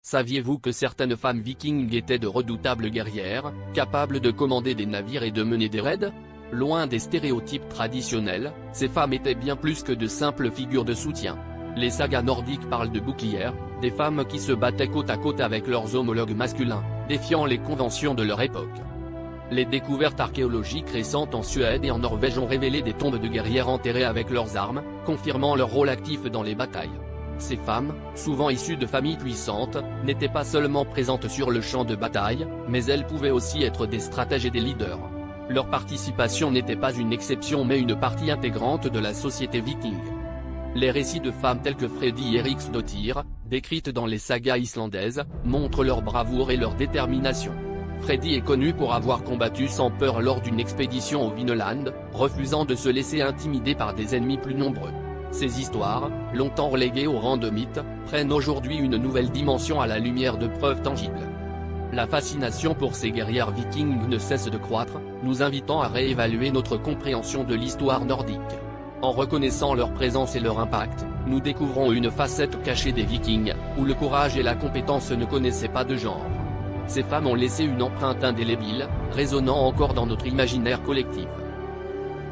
Saviez-vous que certaines femmes vikings étaient de redoutables guerrières, capables de commander des navires et de mener des raids? Loin des stéréotypes traditionnels, ces femmes étaient bien plus que de simples figures de soutien. Les sagas nordiques parlent de bouclières, des femmes qui se battaient côte à côte avec leurs homologues masculins, défiant les conventions de leur époque. Les découvertes archéologiques récentes en Suède et en Norvège ont révélé des tombes de guerrières enterrées avec leurs armes, confirmant leur rôle actif dans les batailles. Ces femmes, souvent issues de familles puissantes, n'étaient pas seulement présentes sur le champ de bataille, mais elles pouvaient aussi être des stratèges et des leaders. Leur participation n'était pas une exception mais une partie intégrante de la société viking. Les récits de femmes telles que Fredi Eriksdottir, décrites dans les sagas islandaises, montrent leur bravoure et leur détermination. Fredi est connu pour avoir combattu sans peur lors d'une expédition au Vinland, refusant de se laisser intimider par des ennemis plus nombreux. Ces histoires, longtemps reléguées au rang de mythes, prennent aujourd'hui une nouvelle dimension à la lumière de preuves tangibles. La fascination pour ces guerrières vikings ne cesse de croître, nous invitant à réévaluer notre compréhension de l'histoire nordique. En reconnaissant leur présence et leur impact, nous découvrons une facette cachée des Vikings, où le courage et la compétence ne connaissaient pas de genre. Ces femmes ont laissé une empreinte indélébile, résonnant encore dans notre imaginaire collectif.